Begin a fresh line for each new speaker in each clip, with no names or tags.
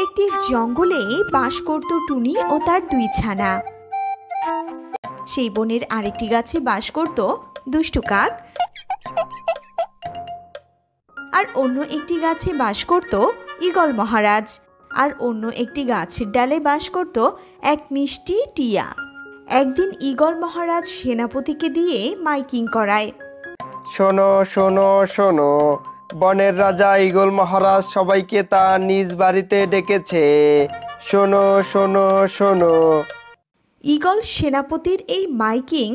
একটি জঙ্গলে বাস করত টুনি ও তার দুই ছানা। সেই বনের আরেকটি গাছে বাস করত দুষ্টু কাক, আর অন্য একটি গাছে বাস করত ঈগল মহারাজ, আর অন্য একটি গাছের ডালে বাস করত এক মিষ্টি টিয়া। একদিন ঈগল মহারাজ সেনাপতিকে দিয়ে মাইকিং করায়।
শোনো শোনো শোনো, বনের রাজা ঈগল মহারাজ সবাইকে তার নিজ বাড়িতে ডেকেছে। শোনো শোনো শোনো।
ঈগল সেনাপতির এই মাইকিং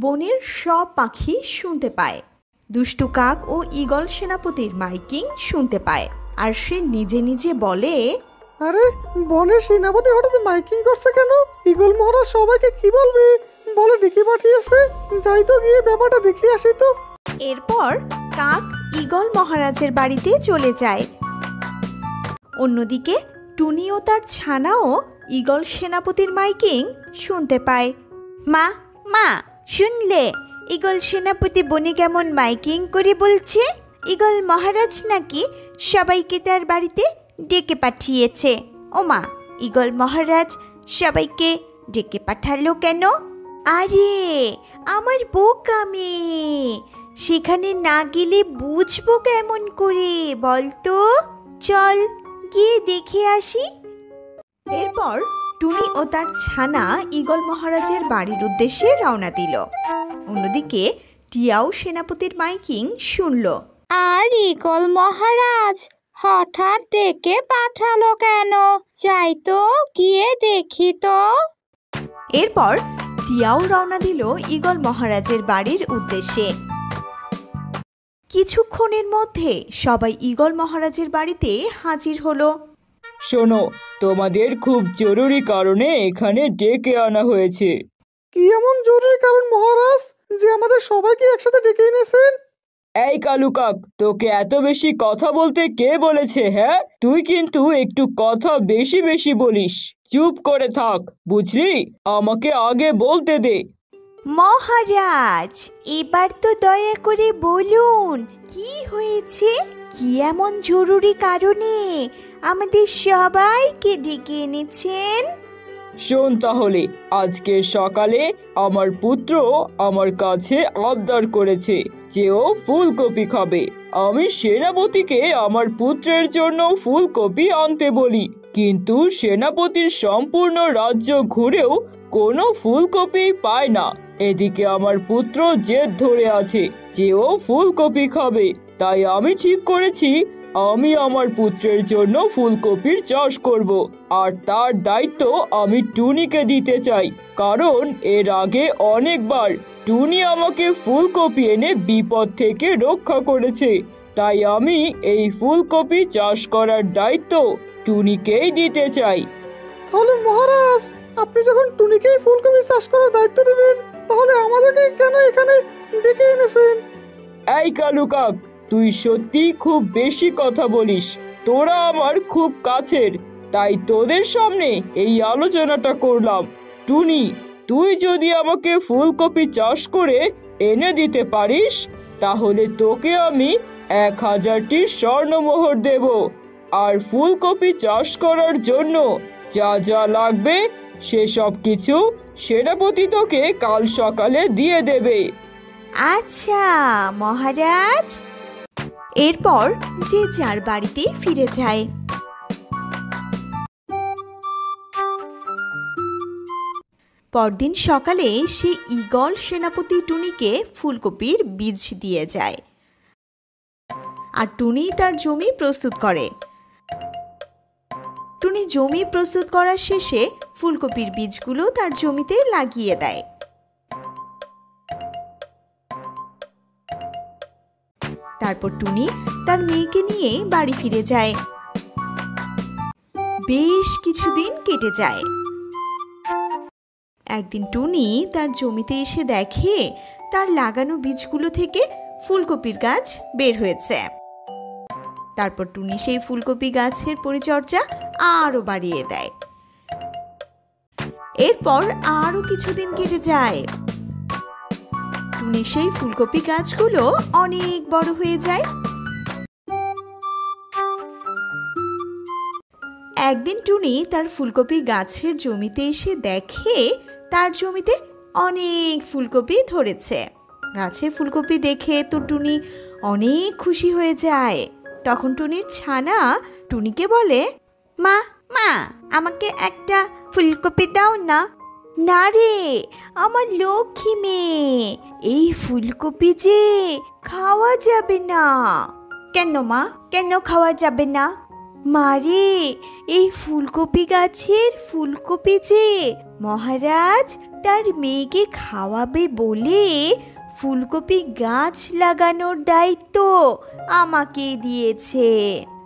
বনের সব পাখি শুনতে পায়। দুষ্টু কাক ও ঈগল সেনাপতির মাইকিং শুনতে পায়, আর সে নিজে নিজে বলে,
আরে বনের সেনাপতি হঠাৎ মাইকিং করছে কেন? ঈগল মহারাজ সবাইকে কি বলবে বলে ডেকে পাঠিয়েছে। যাই তো গিয়ে ব্যাপারটা দেখে আসি তো।
এরপর কাক ঈগল মহারাজের বাড়িতে চলে যায়। অন্যদিকে টুনি ও তার ছানাও ঈগল সেনাপতির মাইকিং শুনতে পায়। মা মা শুনলে ঈগল সেনাপতি বনে কেমন মাইকিং করে বলছে? ঈগল মহারাজ নাকি সবাইকে তার বাড়িতে ডেকে পাঠিয়েছে। ও মা, ঈগল মহারাজ সবাইকে ডেকে পাঠালো কেন? আরে আমার বোকা মেয়ে, সেখানে না গেলে বুঝবো কেমন করে বলতো? চল গিয়ে দেখে আসি। এরপর টুনি ও তার ছানা ঈগল মহারাজের বাড়ির উদ্দেশ্যে রওনা দিল। অন্যদিকে টিয়াও সেনাপতির মাইকিং শুনল।
আর ঈগল মহারাজ হঠাৎ ডেকে পাঠালো কেন? যাই তো গিয়ে দেখি তো।
এরপর টিয়াও রওনা দিল ঈগল মহারাজের বাড়ির উদ্দেশ্যে। কিছুক্ষণের মধ্যে সবাই ঈগল মহারাজের বাড়িতে হাজির হলো।
শোনো, তোমাদের খুব জরুরি কারণে এখানে ডেকে আনা হয়েছে।
কি এমন জরুরি কারণ মহারাজ যে আমাদের সবাইকে একসাথে ডেকে এনেছেন?
এই কালু কাক, তোকে এত বেশি কথা বলতে কে বলেছে? হ্যাঁ, তুই কিন্তু একটু কথা বেশি বেশি বলিস। চুপ করে থাক, বুঝলি? আমাকে আগে বলতে দে।
মহারাজ, এবার তো দয়া করে বলুন কি হয়েছে? কি এমন জরুরি কারণে আমাদের সবাইকে ডেকে এনেছেন?
শোন তাহলে, আজকে সকালে আমার পুত্র আমার কাছে আবদার করেছে যে ও ফুলকপি খাবে। আমি সেনাপতিকে আমার পুত্রের জন্য ফুলকপি আনতে বলি, কিন্তু সেনাপতির সম্পূর্ণ রাজ্য ঘুরেও কোনো ফুলকপি পায় না। এদিকে আমার পুত্র জেদ ধরে আছে যে ও ফুলকপি খাবে। তাই আমি ঠিক করেছি আমি আমার পুত্রের জন্য ফুলকপির চাষ করব, আর তার দায়িত্ব আমি টুনিকে দিতে চাই, কারণ এর আগে অনেকবার টুনি আমাকে ফুলকপি এনে বিপদ থেকে রক্ষা করেছে। তাই আমি এই ফুলকপি চাষ করার দায়িত্ব টুনিকেই দিতে চাই।
তাহলে মহারাজ, আপনি যখন টুনিকেই ফুলকপি চাষ করার দায়িত্ব দেবেন, তাহলে আমাদেরকে কেন এখানে ডেকে এনেছেন?
এই কালু কাক, তুই সত্যি খুব বেশি কথা বলিস। তোরা আমার খুব কাছের, তাই তোদের সামনে এই আলোচনাটা করলাম। টুনি, তুই যদি আমাকে ফুলকপি চাষ করে এনে দিতে পারিস, তাহলে তোকে আমি 1000টি স্বর্ণমোহর দেব, আর ফুলকপি চাষ করার জন্য যা যা লাগবে সেসব কিছু সেনাপতি তোকে কাল সকালে দিয়ে দেবে।
আচ্ছা মহারাজ। এরপর যে যার বাড়িতে ফিরে যায়। পরদিন সকালে সে ঈগল সেনাপতি টুনিকে ফুলকপির বীজ দিয়ে যায়, আর টুনি তার জমি প্রস্তুত করে। টুনি জমি প্রস্তুত করার শেষে ফুলকপির বীজগুলো তার জমিতে লাগিয়ে দেয়। তারপর টুনি তার মেয়েকে নিয়ে বাড়ি ফিরে যায়। বেশ কিছুদিন কেটে যায়। একদিন টুনি তার জমিতে এসে দেখে তার লাগানো বীজগুলো থেকে ফুলকপির গাছ বের হয়েছে। তারপর টুনি সেই ফুলকপি গাছের পরিচর্যা আরো বাড়িয়ে দেয়। এরপর আরো কিছুদিন কেটে যায়। টুনি সেই ফুলকপি গাছগুলো অনেক বড় হয়ে যায়। একদিন টুনি তার ফুলকপি গাছের জমিতে এসে দেখে তার জমিতে অনেক ফুলকপি ধরেছে। গাছে ফুলকপি দেখে তো টুনি অনেক খুশি হয়ে যায়। তখন টুনির ছানা টুনিকে বলে, মা মা আমাকে একটা ফুলকপি দাও না। না রে আমার লক্ষ্মী মেয়ে, এই ফুলকপি যে খাওয়া যাবে না। কেন মা, কেন খাওয়া যাবে না? মারে এই ফুলকপি গাছের ফুলকপি যে মহারাজ তার মেয়েকে খাওয়াবে বলে ফুলকপি গাছ লাগানোর দায়িত্ব আমাকে দিয়েছে।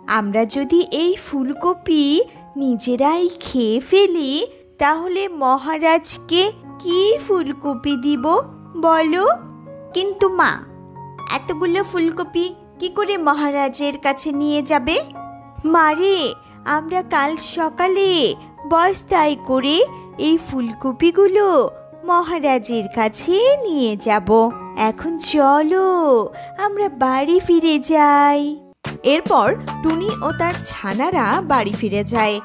আমরা যদি এই ফুলকপি নিজেরাই খেয়ে ফেলি তাহলে মহারাজকে কি ফুলকপি দিব বলো? কিন্তু মা, এতগুলো ফুলকপি কি করে মহারাজের কাছে নিয়ে যাবে? মারে আমরা কাল সকালে বস্তায় করে এই ফুলকপিগুলো মহারাজের কাছে নিয়ে যাব। এখন চলো আমরা বাড়ি ফিরে যাই। এরপর টুনি ও তার ছানারা বাড়ি ফিরে যায়।